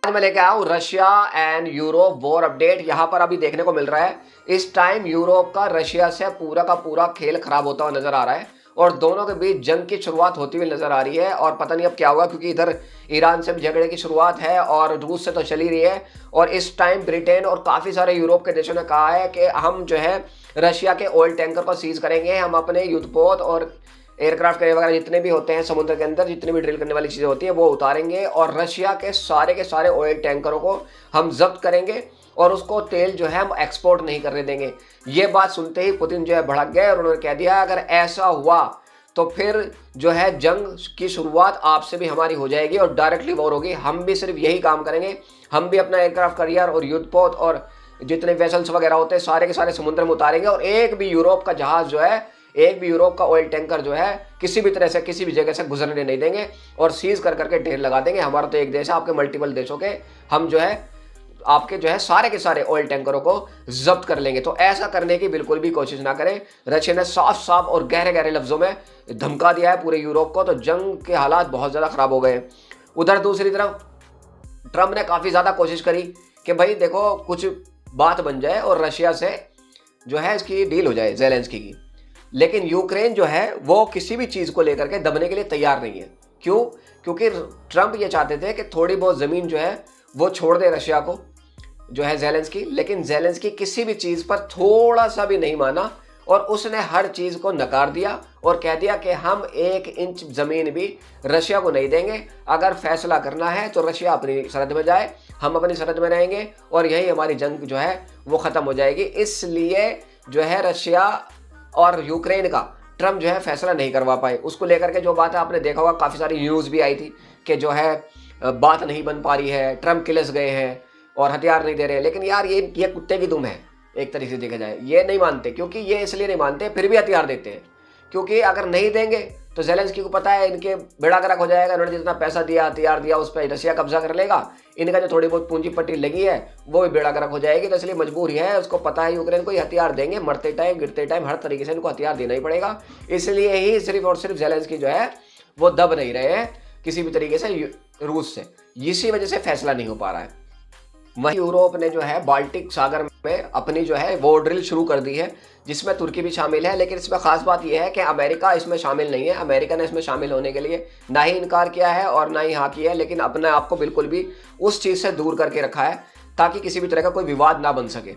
आज मैं लेके आया हूँ Russia and Europe war update. यहाँ पर अभी देखने को मिल रहा है इस टाइम यूरोप का रशिया से पूरा का पूरा खेल खराब होता हुआ नजर आ रहा है और दोनों के बीच जंग की शुरुआत होती हुई नजर आ रही है। और पता नहीं अब क्या होगा, क्योंकि इधर ईरान से भी झगड़े की शुरुआत है और रूस से तो चली रही है। और इस टाइम ब्रिटेन और काफ़ी सारे यूरोप के देशों ने कहा है कि हम जो है रशिया के ऑयल टैंकर को सीज करेंगे, हम अपने युद्धपोत और एयरक्राफ्ट कैरियर वगैरह जितने भी होते हैं समुद्र के अंदर, जितनी भी ड्रिल करने वाली चीज़ें होती हैं वो उतारेंगे और रशिया के सारे ऑयल टैंकरों को हम जब्त करेंगे और उसको तेल जो है हम एक्सपोर्ट नहीं करने देंगे। ये बात सुनते ही पुतिन जो है भड़क गए और उन्होंने कह दिया अगर ऐसा हुआ तो फिर जो है जंग की शुरुआत आपसे भी हमारी हो जाएगी और डायरेक्टली वॉर होगी। हम भी सिर्फ यही काम करेंगे, हम भी अपना एयरक्राफ्ट कैरियर और युद्धपोत और जितने वेसल्स वगैरह होते हैं सारे के सारे समुद्र में उतारेंगे और एक भी यूरोप का जहाज जो है, एक भी यूरोप का ऑयल टैंकर जो है किसी भी तरह से किसी भी जगह से गुजरने नहीं देंगे और सीज कर करके ढेर लगा देंगे। हमारा तो एक देश है, आपके मल्टीपल देशों के हम जो है आपके जो है सारे के सारे ऑयल टैंकरों को जब्त कर लेंगे। तो ऐसा करने की बिल्कुल भी कोशिश ना करें। रशिया ने साफ साफ और गहरे गहरे लफ्जों में धमका दिया है पूरे यूरोप को, तो जंग के हालात बहुत ज़्यादा खराब हो गए। उधर दूसरी तरफ ट्रंप ने काफ़ी ज़्यादा कोशिश करी कि भाई देखो कुछ बात बन जाए और रशिया से जो है इसकी डील हो जाए ज़ेलेंस्की की, लेकिन यूक्रेन जो है वो किसी भी चीज़ को लेकर के दबने के लिए तैयार नहीं है। क्यों? क्योंकि ट्रंप ये चाहते थे कि थोड़ी बहुत ज़मीन जो है वो छोड़ दे रशिया को जो है ज़ेलेंस्की, लेकिन ज़ेलेंस्की किसी भी चीज़ पर थोड़ा सा भी नहीं माना और उसने हर चीज़ को नकार दिया और कह दिया कि हम 1 इंच ज़मीन भी रशिया को नहीं देंगे। अगर फैसला करना है तो रशिया अपनी सरहद में जाए, हम अपनी सरहद में रहेंगे और यही हमारी जंग जो है वो ख़त्म हो जाएगी। इसलिए जो है रशिया और यूक्रेन का ट्रंप जो है फैसला नहीं करवा पाए। उसको लेकर के जो बात है आपने देखा होगा, काफ़ी सारी न्यूज़ भी आई थी कि जो है बात नहीं बन पा रही है, ट्रंप किलस गए हैं और हथियार नहीं दे रहे हैं। लेकिन यार ये कुत्ते की दुम है एक तरीके से देखा जाए। ये नहीं मानते, क्योंकि ये इसलिए नहीं मानते फिर भी हथियार देते हैं, क्योंकि अगर नहीं देंगे तो ज़ेलेंस्की को पता है इनके बेड़ा गर्क हो जाएगा। इन्होंने जितना पैसा दिया हथियार दिया उस पर रशिया कब्जा कर लेगा, इनका जो थोड़ी बहुत पूंजी पट्टी लगी है वो भी बेड़ा गर्क हो जाएगी। तो इसलिए मजबूर है, उसको पता है यूक्रेन को ये हथियार देंगे, मरते टाइम गिरते टाइम हर तरीके से इनको हथियार देना ही पड़ेगा। इसलिए ही सिर्फ और सिर्फ ज़ेलेंस्की जो है वो दब नहीं रहे हैं किसी भी तरीके से रूस से, इसी वजह से फैसला नहीं हो पा रहा है। वहीं यूरोप ने जो है बाल्टिक सागर में अपनी जो है वो ड्रिल शुरू कर दी है, जिसमें तुर्की भी शामिल है। लेकिन इसमें खास बात यह है कि अमेरिका इसमें शामिल नहीं है। अमेरिका ने इसमें शामिल होने के लिए ना ही इनकार किया है और ना ही हाँ किया है, लेकिन अपने आप को बिल्कुल भी उस चीज़ से दूर करके रखा है ताकि किसी भी तरह का कोई विवाद ना बन सके।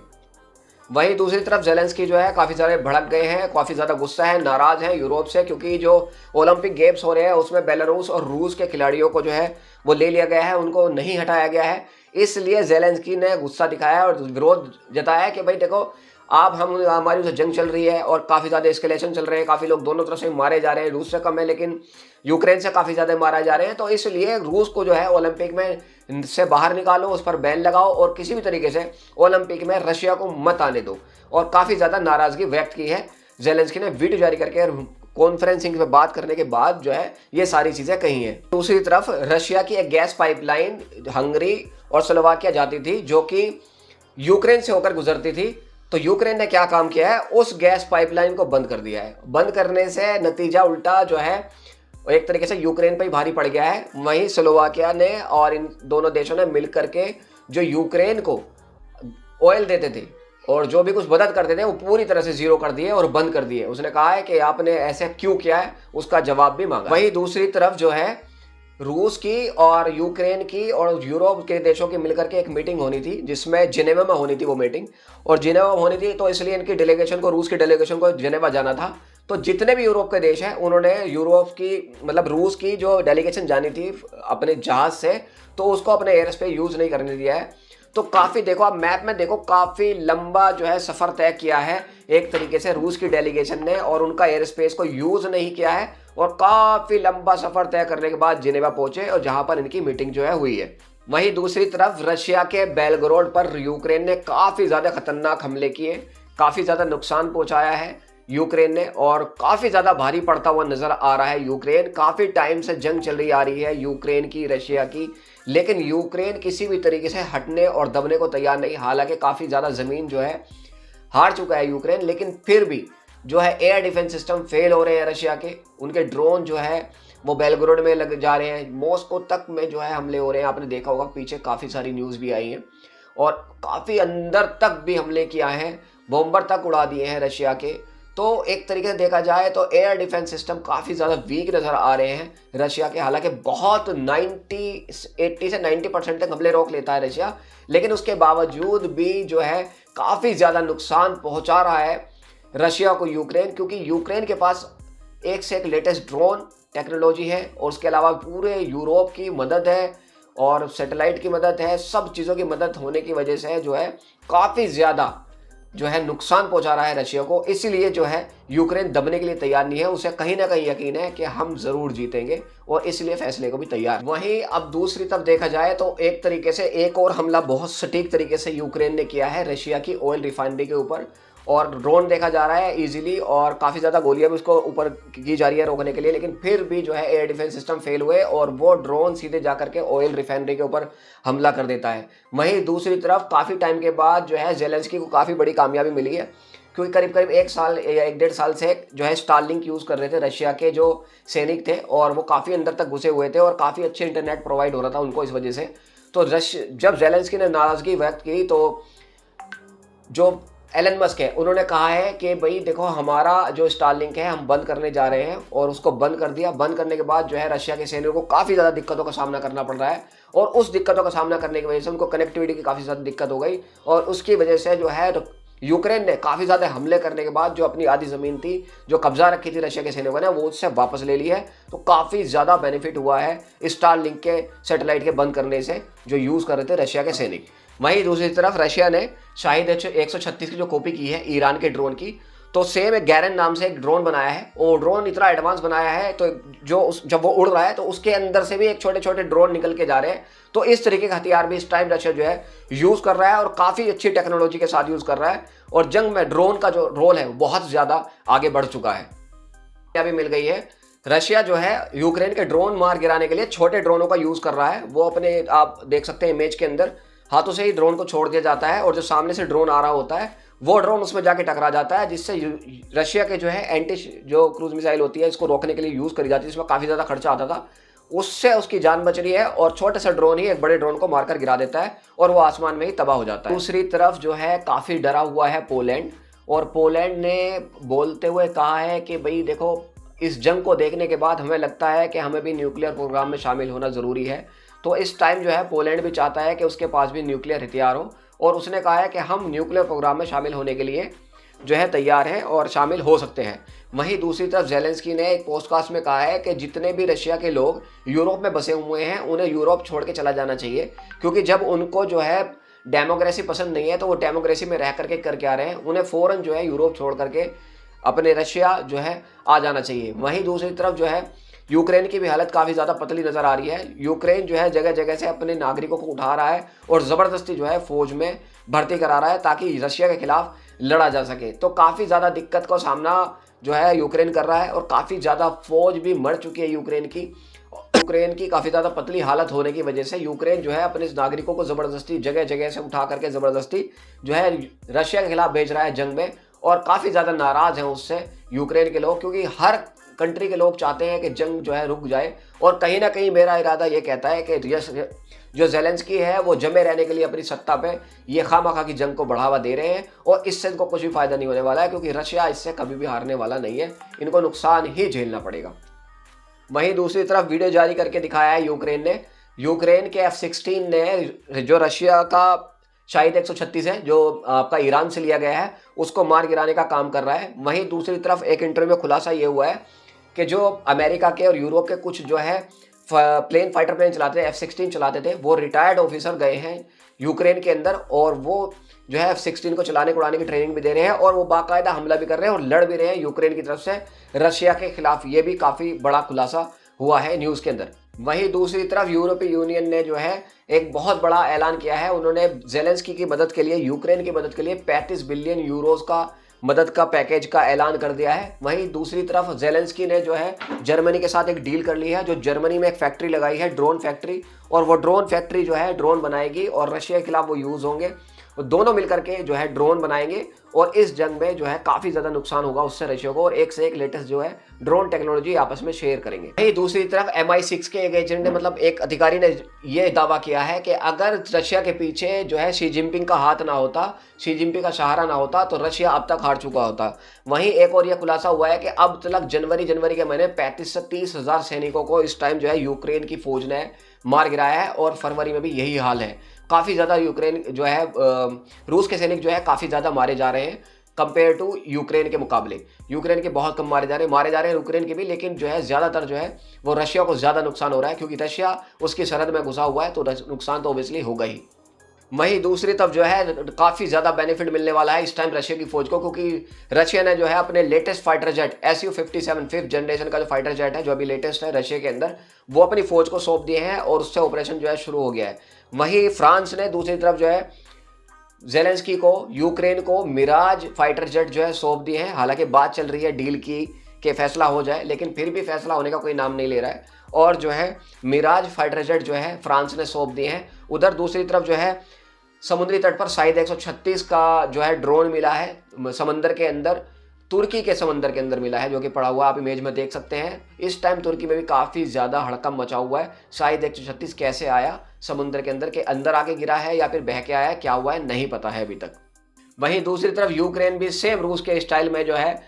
वहीं दूसरी तरफ ज़ेलेंस्की जो है काफ़ी सारे भड़क गए हैं, काफ़ी ज़्यादा गुस्सा है, नाराज़ हैं यूरोप से, क्योंकि जो ओलंपिक गेम्स हो रहे हैं उसमें बेलारूस और रूस के खिलाड़ियों को जो है वो ले लिया गया है, उनको नहीं हटाया गया है। इसलिए ज़ेलेंस्की ने गुस्सा दिखाया है और विरोध जताया है कि भाई देखो आप हमारी जो जंग चल रही है और काफ़ी ज़्यादा एस्केलेशन चल रहे हैं, काफ़ी लोग दोनों तरफ से मारे जा रहे हैं, रूस से कम है लेकिन यूक्रेन से काफ़ी ज़्यादा मारे जा रहे हैं। तो इसलिए रूस को जो है ओलंपिक में से बाहर निकालो, उस पर बैन लगाओ और किसी भी तरीके से ओलंपिक में रशिया को मत आने दो। और काफ़ी ज़्यादा नाराज़गी व्यक्त की है ज़ेलेंस्की ने, वीडियो जारी करके कॉन्फ्रेंसिंग में बात करने के बाद जो है ये सारी चीज़ें कही हैं। दूसरी तरफ रशिया की एक गैस पाइपलाइन हंगरी और स्लोवाकिया जाती थी जो कि यूक्रेन से होकर गुजरती थी। तो यूक्रेन ने क्या काम किया है, उस गैस पाइपलाइन को बंद कर दिया है। बंद करने से नतीजा उल्टा जो है एक तरीके से यूक्रेन पर ही भारी पड़ गया है। वहीं स्लोवाकिया ने और इन दोनों देशों ने मिल करके जो यूक्रेन को ऑयल देते थे और जो भी कुछ मदद करते थे वो पूरी तरह से जीरो कर दिए और बंद कर दिए। उसने कहा है कि आपने ऐसे क्यों किया है, उसका जवाब भी मांगा। वहीं दूसरी तरफ जो है रूस की और यूक्रेन की और यूरोप के देशों की मिलकर के एक मीटिंग होनी थी, जिसमें जिनेवा में होनी थी वो मीटिंग। और जिनेवा में होनी थी तो इसलिए इनकी डेलीगेशन को, रूस की डेलीगेशन को जिनेवा जाना था। तो जितने भी यूरोप के देश हैं उन्होंने यूरोप की मतलब रूस की जो डेलीगेशन जानी थी अपने जहाज़ से, तो उसको अपने एयर स्पेस यूज़ नहीं करने दिया है। तो काफ़ी देखो आप मैप में देखो, काफ़ी लंबा जो है सफ़र तय किया है एक तरीके से रूस की डेलीगेशन ने और उनका एयर स्पेस को यूज़ नहीं किया है और काफ़ी लंबा सफ़र तय करने के बाद जिनेवा पहुंचे और जहां पर इनकी मीटिंग जो है हुई है। वहीं दूसरी तरफ रशिया के बेलग्रोड पर यूक्रेन ने काफ़ी ज़्यादा खतरनाक हमले किए, काफ़ी ज़्यादा नुकसान पहुँचाया है यूक्रेन ने और काफ़ी ज़्यादा भारी पड़ता हुआ नज़र आ रहा है यूक्रेन। काफ़ी टाइम से जंग चल रही आ रही है यूक्रेन की, रशिया की, लेकिन यूक्रेन किसी भी तरीके से हटने और दबने को तैयार नहीं। हालांकि काफ़ी ज़्यादा ज़मीन जो है हार चुका है यूक्रेन, लेकिन फिर भी जो है एयर डिफेंस सिस्टम फेल हो रहे हैं रशिया के। उनके ड्रोन जो है वो बेलग्रोड में लग जा रहे हैं, मॉस्को तक में जो है हमले हो रहे हैं। आपने देखा होगा पीछे काफ़ी सारी न्यूज़ भी आई हैं और काफ़ी अंदर तक भी हमले किया है, बॉम्बर तक उड़ा दिए हैं रशिया के। तो एक तरीके से देखा जाए तो एयर डिफेंस सिस्टम काफ़ी ज़्यादा वीक नज़र आ रहे हैं रशिया के। हालांकि बहुत 80 से 90% तक हमले रोक लेता है रशिया, लेकिन उसके बावजूद भी जो है काफ़ी ज़्यादा नुकसान पहुंचा रहा है रशिया को यूक्रेन, क्योंकि यूक्रेन के पास एक से एक लेटेस्ट ड्रोन टेक्नोलॉजी है और उसके अलावा पूरे यूरोप की मदद है और सैटेलाइट की मदद है। सब चीज़ों की मदद होने की वजह से जो है काफ़ी ज़्यादा जो है नुकसान पहुंचा रहा है रशिया को। इसीलिए जो है यूक्रेन दबने के लिए तैयार नहीं है, उसे कहीं ना कहीं यकीन है कि हम ज़रूर जीतेंगे और इसलिए फैसले को भी तैयार। वहीं अब दूसरी तरफ देखा जाए तो एक तरीके से एक और हमला बहुत सटीक तरीके से यूक्रेन ने किया है रशिया की ऑयल रिफाइनरी के ऊपर, और ड्रोन देखा जा रहा है इजीली और काफ़ी ज़्यादा गोलियां भी उसको ऊपर की जा रही है रोकने के लिए, लेकिन फिर भी जो है एयर डिफेंस सिस्टम फेल हुए और वो ड्रोन सीधे जा करके ऑयल रिफाइनरी के ऊपर हमला कर देता है। वहीं दूसरी तरफ काफ़ी टाइम के बाद जो है जेलेंस्की को काफ़ी बड़ी कामयाबी मिली है, क्योंकि करीब करीब 1 साल या 1.5 साल से जो है स्टारलिंक यूज़ कर रहे थे रशिया के जो सैनिक थे, और वो काफ़ी अंदर तक घुसे हुए थे और काफ़ी अच्छे इंटरनेट प्रोवाइड हो रहा था उनको इस वजह से। तो जब जेलेंस्की ने नाराज़गी व्यक्त की तो जो एलन मस्क है उन्होंने कहा है कि भाई देखो हमारा जो स्टारलिंक है हम बंद करने जा रहे हैं, और उसको बंद कर दिया। बंद करने के बाद जो है रशिया के सैनिकों को काफ़ी ज़्यादा दिक्कतों का सामना करना पड़ रहा है, और उस दिक्कतों का सामना करने की वजह से उनको कनेक्टिविटी की काफ़ी ज़्यादा दिक्कत हो गई, और उसकी वजह से जो है यूक्रेन ने काफ़ी ज़्यादा हमले करने के बाद जो अपनी आधी ज़मीन थी जो कब्जा रखी थी रशिया के सैनिकों ने वो उससे वापस ले ली है। तो काफ़ी ज़्यादा बेनिफिट हुआ है स्टारलिंक के सैटेलाइट के बंद करने से जो यूज़ कर रहे थे रशिया के सैनिक। वहीं दूसरी तरफ रशिया ने शाहिद 136 की जो कॉपी की है ईरान के ड्रोन की, तो सेम एक गैरन नाम से एक ड्रोन बनाया है, और ड्रोन इतना एडवांस बनाया है तो जब वो उड़ रहा है तो उसके अंदर से भी एक छोटे छोटे ड्रोन निकल के जा रहे हैं। तो इस तरीके का हथियार भी इस टाइम रशिया जो है यूज़ कर रहा है और काफ़ी अच्छी टेक्नोलॉजी के साथ यूज़ कर रहा है, और जंग में ड्रोन का जो रोल है वो बहुत ज़्यादा आगे बढ़ चुका है। अभी मिल गई है रशिया जो है यूक्रेन के ड्रोन मार गिराने के लिए छोटे ड्रोनों का यूज़ कर रहा है। वो अपने आप देख सकते हैं इमेज के अंदर हाथों से ही ड्रोन को छोड़ दिया जाता है, और जो सामने से ड्रोन आ रहा होता है वो ड्रोन उसमें जाके टकरा जाता है, जिससे रशिया के जो है एंटी जो क्रूज मिसाइल होती है इसको रोकने के लिए यूज़ करी जाती है, जिसमें काफ़ी ज़्यादा खर्चा आता था, उससे उसकी जान बच रही है, और छोटे सा ड्रोन ही एक बड़े ड्रोन को मारकर गिरा देता है और वो आसमान में ही तबाह हो जाता है। दूसरी तरफ जो है काफ़ी डरा हुआ है पोलैंड, और पोलैंड ने बोलते हुए कहा है कि भाई देखो इस जंग को देखने के बाद हमें लगता है कि हमें भी न्यूक्लियर प्रोग्राम में शामिल होना ज़रूरी है। तो इस टाइम जो है पोलैंड भी चाहता है कि उसके पास भी न्यूक्लियर हथियार हो, और उसने कहा है कि हम न्यूक्लियर प्रोग्राम में शामिल होने के लिए जो है तैयार हैं और शामिल हो सकते हैं। वहीं दूसरी तरफ जेलेंस्की ने एक पोस्टकास्ट में कहा है कि जितने भी रशिया के लोग यूरोप में बसे हुए हैं उन्हें यूरोप छोड़ के चला जाना चाहिए, क्योंकि जब उनको जो है डेमोक्रेसी पसंद नहीं है तो वो डेमोक्रेसी में रह करके करके आ रहे हैं, उन्हें फ़ौरन जो है यूरोप छोड़ करके अपने रशिया जो है आ जाना चाहिए। वहीं दूसरी तरफ जो है यूक्रेन की भी हालत काफ़ी ज़्यादा पतली नज़र आ रही है। यूक्रेन जो है जगह जगह से अपने नागरिकों को उठा रहा है और ज़बरदस्ती जो है फ़ौज में भर्ती करा रहा है ताकि रशिया के खिलाफ लड़ा जा सके। तो काफ़ी ज़्यादा दिक्कत का सामना जो है यूक्रेन कर रहा है, और काफ़ी ज़्यादा फ़ौज भी मर चुकी है यूक्रेन की काफ़ी ज़्यादा पतली हालत होने की वजह से यूक्रेन जो है अपने नागरिकों को ज़बरदस्ती जगह जगह से उठा करके ज़बरदस्ती जो है रशिया के खिलाफ भेज रहा है जंग में, और काफ़ी ज़्यादा नाराज़ हैं उससे यूक्रेन के लोग, क्योंकि हर कंट्री के लोग चाहते हैं कि जंग जो है रुक जाए। और कहीं ना कहीं मेरा इरादा ये कहता है कि जो जेलेंस्की है वो जमे रहने के लिए अपनी सत्ता पे ये खामखा की जंग को बढ़ावा दे रहे हैं, और इससे इनको कुछ भी फ़ायदा नहीं होने वाला है, क्योंकि रशिया इससे कभी भी हारने वाला नहीं है, इनको नुकसान ही झेलना पड़ेगा। वहीं दूसरी तरफ वीडियो जारी करके दिखाया है यूक्रेन के F-16 ने जो रशिया का शाहिद 136 है जो आपका ईरान से लिया गया है उसको मार गिराने का काम कर रहा है। वहीं दूसरी तरफ एक इंटरव्यू में खुलासा ये हुआ है कि जो अमेरिका के और यूरोप के कुछ जो है फाइटर प्लेन चलाते थे, F-16 चलाते थे, वो रिटायर्ड ऑफिसर गए हैं यूक्रेन के अंदर, और वो जो है F-16 को चलाने उड़ाने की ट्रेनिंग भी दे रहे हैं, और वो बाकायदा हमला भी कर रहे हैं और लड़ भी रहे हैं यूक्रेन की तरफ से रशिया के खिलाफ। ये भी काफ़ी बड़ा खुलासा हुआ है न्यूज़ के अंदर। वहीं दूसरी तरफ यूरोपीय यूनियन ने जो है एक बहुत बड़ा ऐलान किया है, उन्होंने जेलेंस्की की मदद के लिए, यूक्रेन की मदद के लिए 35 बिलियन यूरोज़ का मदद का पैकेज का ऐलान कर दिया है। वहीं दूसरी तरफ जेलेंस्की ने जो है जर्मनी के साथ एक डील कर ली है, जो जर्मनी में एक फैक्ट्री लगाई है, ड्रोन फैक्ट्री, और वो ड्रोन फैक्ट्री जो है ड्रोन बनाएगी और रशिया के खिलाफ वो यूज़ होंगे। वो दोनों मिलकर के जो है ड्रोन बनाएंगे और इस जंग में जो है काफ़ी ज़्यादा नुकसान होगा उससे रशिया को, और एक से एक लेटेस्ट जो है ड्रोन टेक्नोलॉजी आपस में शेयर करेंगे। वहीं दूसरी तरफ MI6 के एक एजेंट ने, मतलब एक अधिकारी ने ये दावा किया है कि अगर रशिया के पीछे जो है शी जिनपिंग का हाथ ना होता, शी जिनपिंग का सहारा ना होता, तो रशिया अब तक हार चुका होता। वहीं एक और यह खुलासा हुआ है कि अब तक जनवरी के महीने 35 से 30 हज़ार सैनिकों को इस टाइम जो है यूक्रेन की फौज ने मार गिराया है, और फरवरी में भी यही हाल है। काफ़ी ज़्यादा यूक्रेन जो है रूस के सैनिक जो है काफ़ी ज़्यादा मारे जा रहे हैं कंपेयर टू यूक्रेन के मुकाबले। यूक्रेन के बहुत कम मारे जा रहे हैं यूक्रेन के भी, लेकिन जो है ज़्यादातर जो है वो रशिया को ज़्यादा नुकसान हो रहा है, क्योंकि रशिया उसकी सरहद में घुसा हुआ है, तो नुकसान तो ऑब्वियसली होगा ही। वहीं दूसरी तरफ जो है काफ़ी ज़्यादा बेनिफिट मिलने वाला है इस टाइम रशिया की फौज को, क्योंकि रशिया ने जो है अपने latest fighter jet Su-57 5th generation का जो फाइटर जेट है, जो अभी लेटेस्ट है रशिया के अंदर, वो अपनी फौज को सौंप दिए हैं और उससे ऑपरेशन जो है शुरू हो गया है। वहीं फ्रांस ने दूसरी तरफ जो है जेलेंस्की को, यूक्रेन को मिराज फाइटर जेट जो है सौंप दिए हैं। हालांकि बात चल रही है डील की कि फैसला हो जाए, लेकिन फिर भी फैसला होने का कोई नाम नहीं ले रहा है, और जो है मिराज फाइटर जेट जो है फ्रांस ने सौंप दिए हैं। उधर दूसरी तरफ जो है समुद्री तट पर शायद 136 का जो है ड्रोन मिला है समंदर के अंदर, तुर्की के समंदर के अंदर मिला है, जो कि पड़ा हुआ आप इमेज में देख सकते हैं। इस टाइम तुर्की में भी काफ़ी ज़्यादा हड़कंप मचा हुआ है। शायद 136 कैसे आया समुद्र के अंदर आके गिरा है या फिर बह के आया, क्या हुआ है नहीं पता है अभी तक। वहीं दूसरी तरफ यूक्रेन भी सेम रूस के स्टाइल में जो है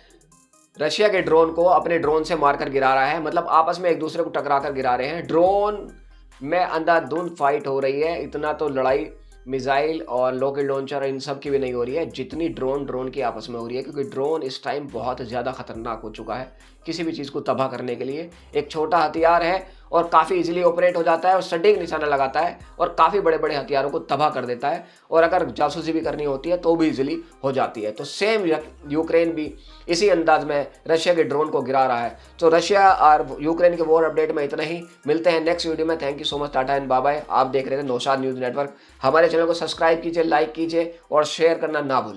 रशिया के ड्रोन को अपने ड्रोन से मारकर गिरा रहा है, मतलब आपस में एक दूसरे को टकरा कर गिरा रहे हैं। ड्रोन में अंधाधुंध फाइट हो रही है, इतना तो लड़ाई मिसाइल और रॉकेट लॉन्चर इन सब की भी नहीं हो रही है जितनी ड्रोन की आपस में हो रही है, क्योंकि ड्रोन इस टाइम बहुत ज़्यादा खतरनाक हो चुका है किसी भी चीज़ को तबाह करने के लिए। एक छोटा हथियार है और काफ़ी इजीली ऑपरेट हो जाता है और सटीक निशाना लगाता है और काफ़ी बड़े बड़े हथियारों को तबाह कर देता है, और अगर जासूसी भी करनी होती है तो भी इजीली हो जाती है। तो सेम यूक्रेन भी इसी अंदाज में रशिया के ड्रोन को गिरा रहा है। तो रशिया और यूक्रेन के वॉर अपडेट में इतना ही, मिलते हैं नेक्स्ट वीडियो में। Thank you so much, tata and bye bye. आप देख रहे थे नौशाद न्यूज़ नेटवर्क। हमारे चैनल को सब्सक्राइब कीजिए, लाइक कीजिए और शेयर करना ना भूलें।